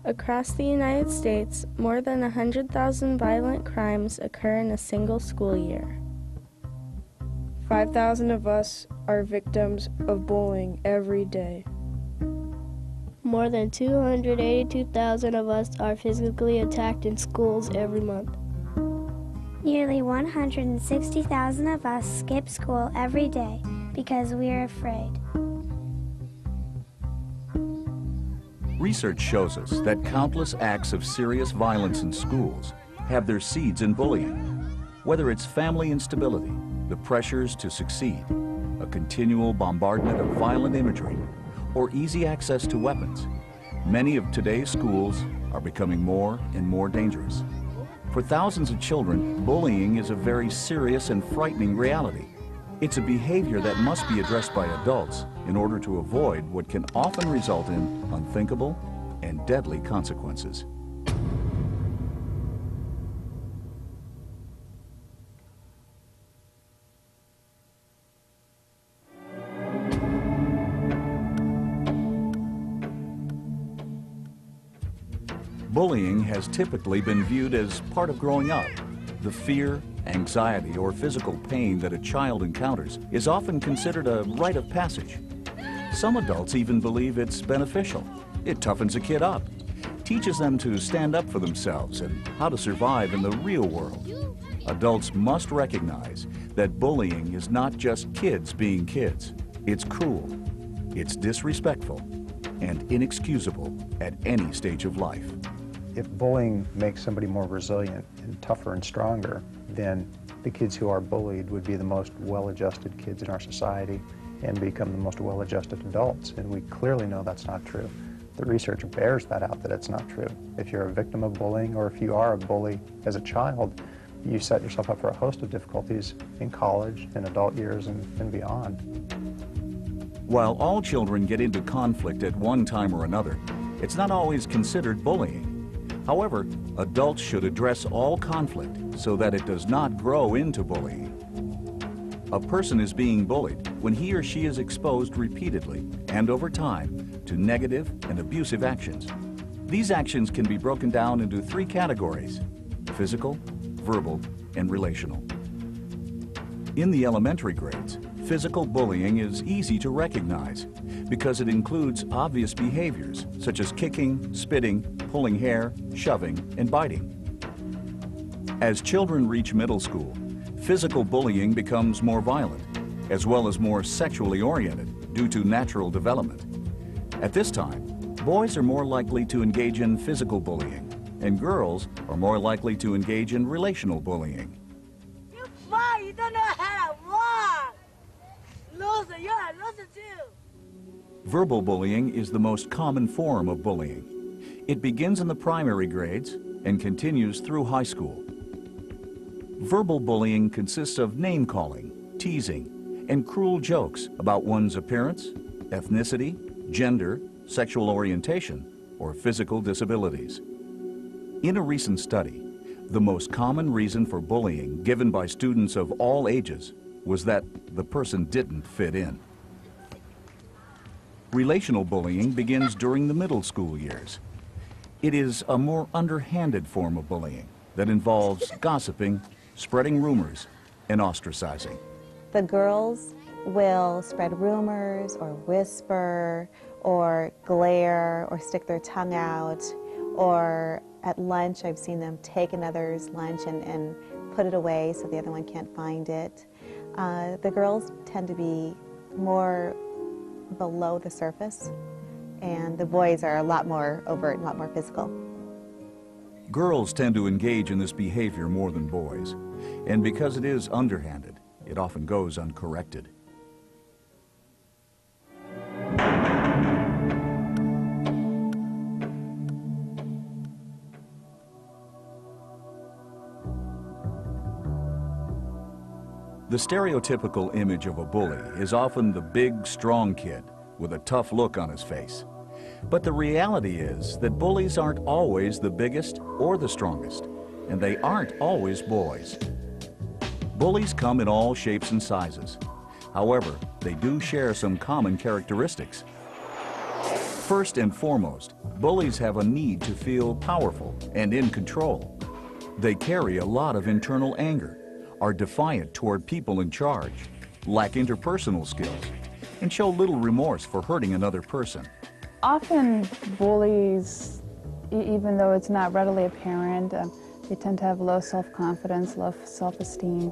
Across the United States, more than 100,000 violent crimes occur in a single school year. 5,000 of us are victims of bullying every day. More than 282,000 of us are physically attacked in schools every month. Nearly 160,000 of us skip school every day because we are afraid. Research shows us that countless acts of serious violence in schools have their seeds in bullying. Whether it's family instability, the pressures to succeed, a continual bombardment of violent imagery, or easy access to weapons, many of today's schools are becoming more and more dangerous. For thousands of children, bullying is a very serious and frightening reality. It's a behavior that must be addressed by adults in order to avoid what can often result in unthinkable and deadly consequences. Bullying has typically been viewed as part of growing up. The fear, anxiety, or physical pain that a child encounters is often considered a rite of passage. Some adults even believe it's beneficial. It toughens a kid up, teaches them to stand up for themselves and how to survive in the real world. Adults must recognize that bullying is not just kids being kids. It's cruel, it's disrespectful, and inexcusable at any stage of life. If bullying makes somebody more resilient and tougher and stronger, then the kids who are bullied would be the most well-adjusted kids in our society and become the most well-adjusted adults. And we clearly know that's not true. The research bears that out, that it's not true. If you're a victim of bullying, or if you are a bully as a child, you set yourself up for a host of difficulties in college, in adult years, and beyond. While all children get into conflict at one time or another, it's not always considered bullying. However, adults should address all conflict so that it does not grow into bullying. A person is being bullied when he or she is exposed repeatedly and over time to negative and abusive actions. These actions can be broken down into three categories: physical, verbal, and relational. In the elementary grades, physical bullying is easy to recognize because it includes obvious behaviors such as kicking, spitting, pulling hair, shoving, and biting. As children reach middle school, physical bullying becomes more violent, as well as more sexually oriented due to natural development. At this time, boys are more likely to engage in physical bullying, and girls are more likely to engage in relational bullying. You fight, you don't know how to walk. Loser, you're a loser too. Verbal bullying is the most common form of bullying. It begins in the primary grades and continues through high school. Verbal bullying consists of name-calling, teasing, and cruel jokes about one's appearance, ethnicity, gender, sexual orientation, or physical disabilities. In a recent study, the most common reason for bullying given by students of all ages was that the person didn't fit in. Relational bullying begins during the middle school years. It is a more underhanded form of bullying that involves gossiping, spreading rumors, and ostracizing. The girls will spread rumors or whisper or glare or stick their tongue out, or at lunch I've seen them take another's lunch and put it away so the other one can't find it. The girls tend to be more below the surface, and the boys are a lot more overt and a lot more physical. Girls tend to engage in this behavior more than boys, and because it is underhanded, it often goes uncorrected. The stereotypical image of a bully is often the big, strong kid with a tough look on his face. But the reality is that bullies aren't always the biggest or the strongest, and they aren't always boys. Bullies come in all shapes and sizes. However, they do share some common characteristics. First and foremost, bullies have a need to feel powerful and in control. They carry a lot of internal anger, are defiant toward people in charge, lack interpersonal skills, and show little remorse for hurting another person. Often bullies, even though it's not readily apparent, they tend to have low self-confidence, low self-esteem,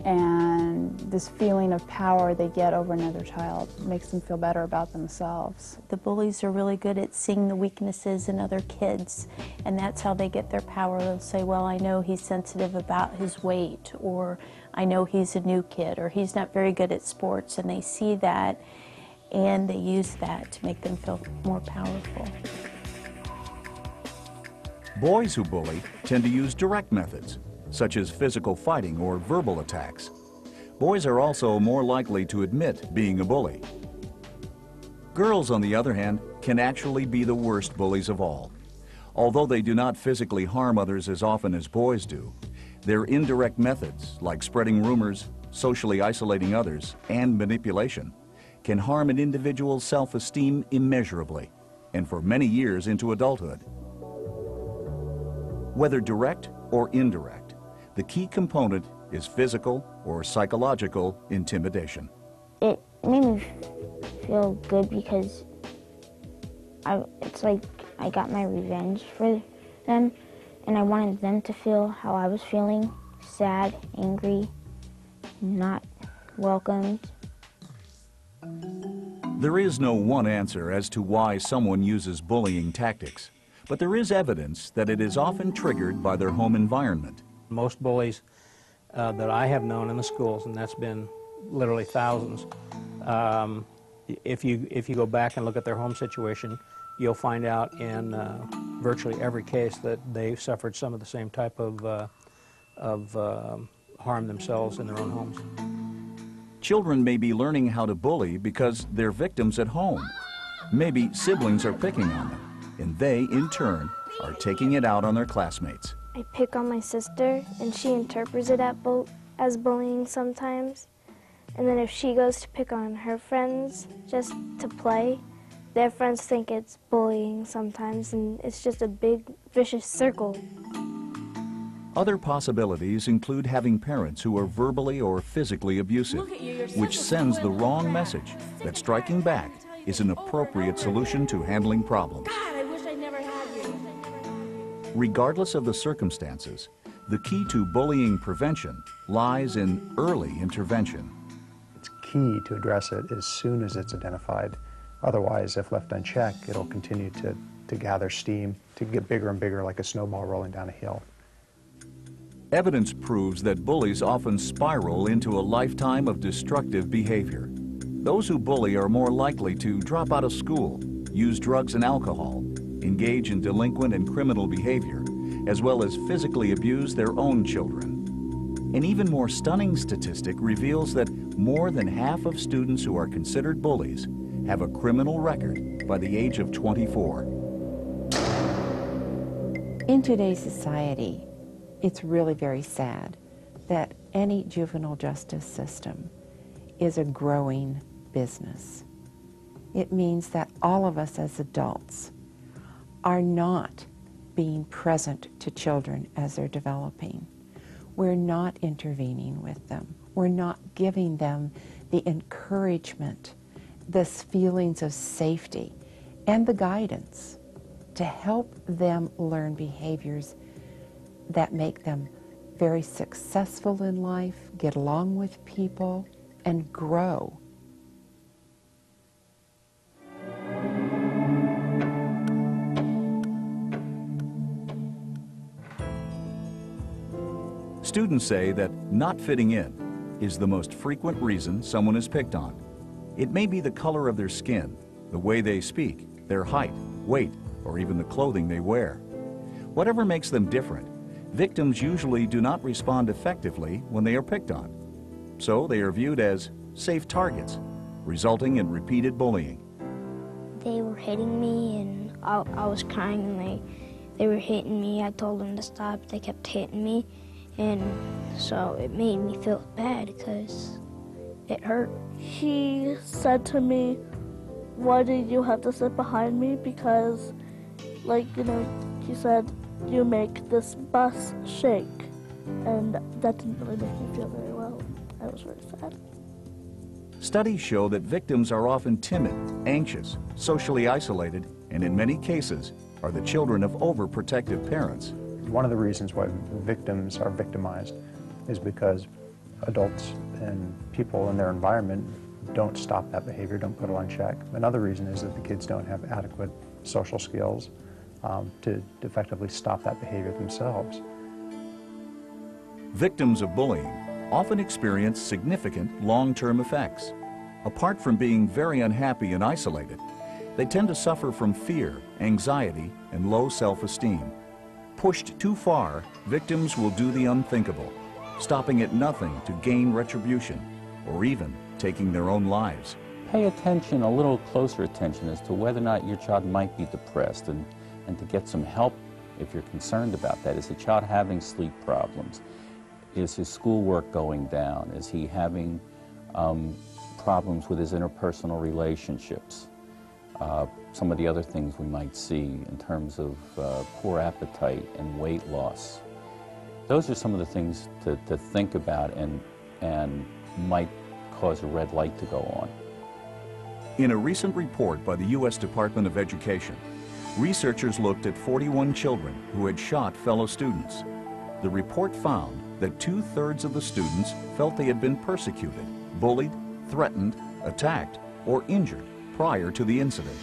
and this feeling of power they get over another child makes them feel better about themselves. The bullies are really good at seeing the weaknesses in other kids, and that's how they get their power. They'll say, well, I know he's sensitive about his weight, or I know he's a new kid, or he's not very good at sports, and they see that, and they use that to make them feel more powerful. Boys who bully tend to use direct methods, such as physical fighting or verbal attacks. Boys are also more likely to admit being a bully. Girls, on the other hand, can actually be the worst bullies of all. Although they do not physically harm others as often as boys do, their indirect methods, like spreading rumors, socially isolating others, and manipulation, can harm an individual's self-esteem immeasurably, and for many years into adulthood. Whether direct or indirect, the key component is physical or psychological intimidation. It made me feel good because it's like I got my revenge for them, and I wanted them to feel how I was feeling, sad, angry, not welcomed. There is no one answer as to why someone uses bullying tactics, but there is evidence that it is often triggered by their home environment. Most bullies that I have known in the schools, and that's been literally thousands, if you go back and look at their home situation, you'll find out in virtually every case that they suffered some of the same type of harm themselves in their own homes. Children may be learning how to bully because they're victims at home. Maybe siblings are picking on them, and they, in turn, are taking it out on their classmates. I pick on my sister, and she interprets it as bullying sometimes. And then if she goes to pick on her friends just to play, their friends think it's bullying sometimes, and it's just a big, vicious circle. Other possibilities include having parents who are verbally or physically abusive, which sends the wrong message that striking back is an appropriate solution to handling problems. Regardless of the circumstances, the key to bullying prevention lies in early intervention. It's key to address it as soon as it's identified. Otherwise, if left unchecked, it'll continue to gather steam, to get bigger and bigger like a snowball rolling down a hill. Evidence proves that bullies often spiral into a lifetime of destructive behavior. Those who bully are more likely to drop out of school, use drugs and alcohol, engage in delinquent and criminal behavior, as well as physically abuse their own children. An even more stunning statistic reveals that more than half of students who are considered bullies have a criminal record by the age of 24. In today's society, it's really very sad that any juvenile justice system is a growing business. It means that all of us as adults are not being present to children as they're developing. We're not intervening with them. We're not giving them the encouragement, the feelings of safety, and the guidance to help them learn behaviors that make them very successful in life, get along with people, and grow. Students say that not fitting in is the most frequent reason someone is picked on. It may be the color of their skin, the way they speak, their height, weight, or even the clothing they wear. Whatever makes them different, victims usually do not respond effectively when they are picked on. So they are viewed as safe targets, resulting in repeated bullying. They were hitting me, and I was crying, and they were hitting me. I told them to stop. They kept hitting me, and so it made me feel bad because it hurt. He said to me, why did you have to sit behind me? Because, like, you know, he said, you make this bus shake. And that didn't really make me feel very well. I was very sad. Studies show that victims are often timid, anxious, socially isolated, and in many cases are the children of overprotective parents. One of the reasons why victims are victimized is because adults and people in their environment don't stop that behavior, don't put it on check. Another reason is that the kids don't have adequate social skills to effectively stop that behavior themselves. Victims of bullying often experience significant long-term effects. Apart from being very unhappy and isolated, they tend to suffer from fear, anxiety, and low self-esteem. Pushed too far, victims will do the unthinkable, stopping at nothing to gain retribution, or even taking their own lives. Pay attention, a little closer attention, as to whether or not your child might be depressed, and to get some help if you're concerned about that. Is the child having sleep problems? Is his schoolwork going down? Is he having problems with his interpersonal relationships? Some of the other things we might see in terms of poor appetite and weight loss. Those are some of the things to think about and might cause a red light to go on. In a recent report by the U.S. Department of Education, researchers looked at 41 children who had shot fellow students. The report found that 2/3 of the students felt they had been persecuted, bullied, threatened, attacked, or injured prior to the incident.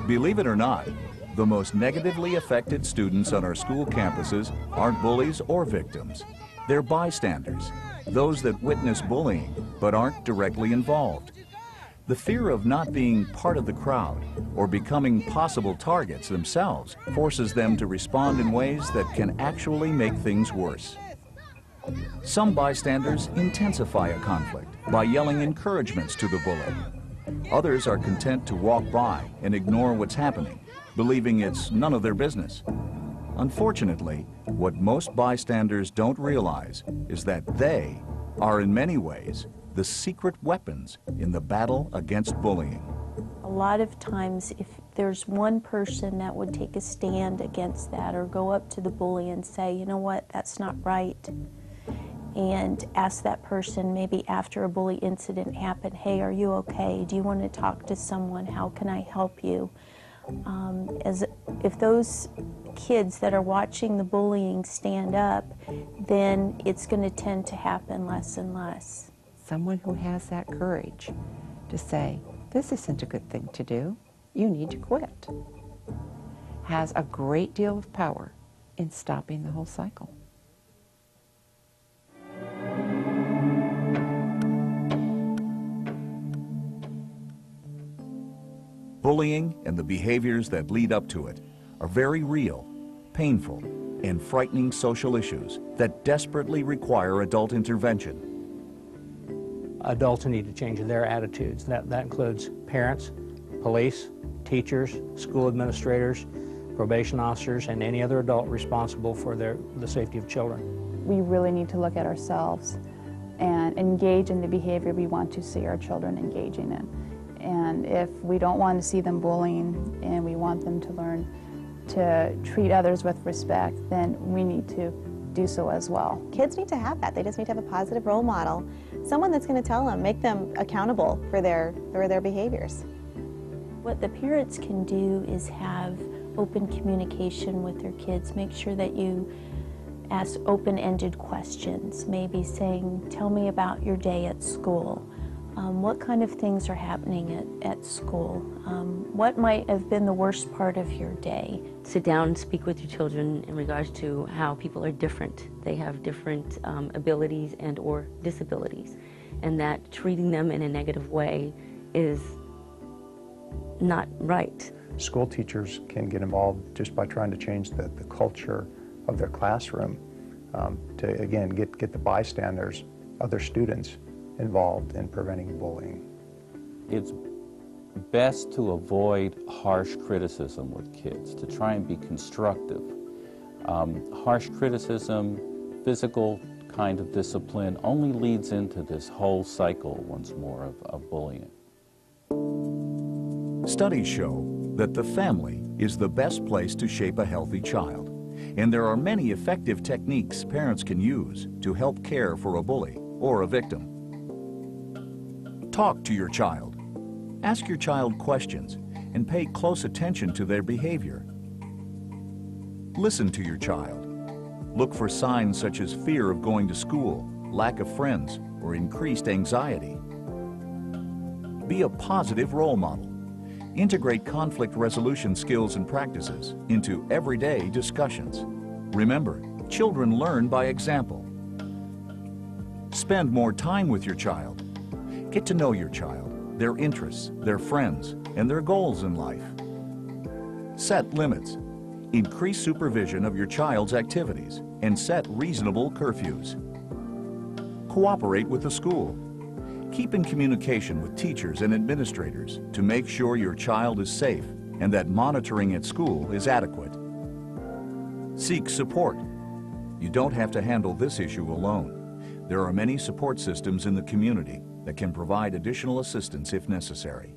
Believe it or not, the most negatively affected students on our school campuses aren't bullies or victims. They're bystanders, those that witness bullying but aren't directly involved. The fear of not being part of the crowd or becoming possible targets themselves forces them to respond in ways that can actually make things worse. Some bystanders intensify a conflict by yelling encouragements to the bully. Others are content to walk by and ignore what's happening, believing it's none of their business. Unfortunately, what most bystanders don't realize is that they are in many ways the secret weapons in the battle against bullying. A lot of times, if there's one person that would take a stand against that or go up to the bully and say, you know what, that's not right, and ask that person maybe after a bully incident happened, hey, are you okay? Do you want to talk to someone? How can I help you? If those kids that are watching the bullying stand up, then it's going to tend to happen less and less. Someone who has that courage to say, this isn't a good thing to do, you need to quit, has a great deal of power in stopping the whole cycle. Bullying and the behaviors that lead up to it are very real, painful, and frightening social issues that desperately require adult intervention. Adults need to change their attitudes. That includes parents, police, teachers, school administrators, probation officers, and any other adult responsible for the safety of children. We really need to look at ourselves and engage in the behavior we want to see our children engaging in. And if we don't want to see them bullying and we want them to learn to treat others with respect, then we need to do so as well. Kids need to have that. They just need to have a positive role model, someone that's going to tell them, make them accountable for their behaviors. What the parents can do is have open communication with their kids. Make sure that you ask open-ended questions, maybe saying, tell me about your day at school. What kind of things are happening at school? What might have been the worst part of your day? Sit down and speak with your children in regards to how people are different. They have different abilities and or disabilities, and that treating them in a negative way is not right. School teachers can get involved just by trying to change the culture of their classroom to, again, get the bystanders, other students, involved in preventing bullying. It's best to avoid harsh criticism with kids, to try and be constructive. Harsh criticism, physical kind of discipline only leads into this whole cycle once more of bullying. Studies show that the family is the best place to shape a healthy child, and there are many effective techniques parents can use to help care for a bully or a victim. Talk to your child. Ask your child questions and pay close attention to their behavior. Listen to your child. Look for signs such as fear of going to school, lack of friends, or increased anxiety. Be a positive role model. Integrate conflict resolution skills and practices into everyday discussions. Remember, children learn by example. Spend more time with your child. Get to know your child, their interests, their friends, and their goals in life. Set limits. Increase supervision of your child's activities and set reasonable curfews. Cooperate with the school. Keep in communication with teachers and administrators to make sure your child is safe and that monitoring at school is adequate. Seek support. You don't have to handle this issue alone. There are many support systems in the community that can provide additional assistance if necessary.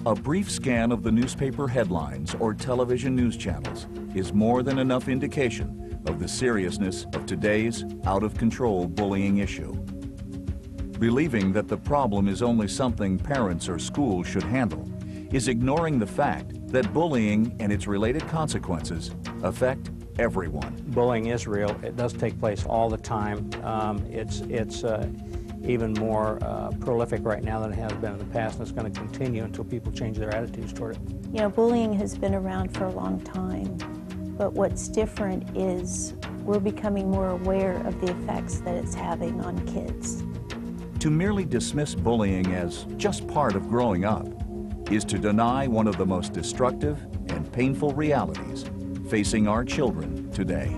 A brief scan of the newspaper headlines or television news channels is more than enough indication of the seriousness of today's out-of-control bullying issue. Believing that the problem is only something parents or schools should handle is ignoring the fact that bullying and its related consequences affect everyone. Bullying is real. It does take place all the time. It's even more prolific right now than it has been in the past, and it's going to continue until people change their attitudes toward it. You know, bullying has been around for a long time, but what's different is we're becoming more aware of the effects that it's having on kids. To merely dismiss bullying as just part of growing up is to deny one of the most destructive and painful realities facing our children today.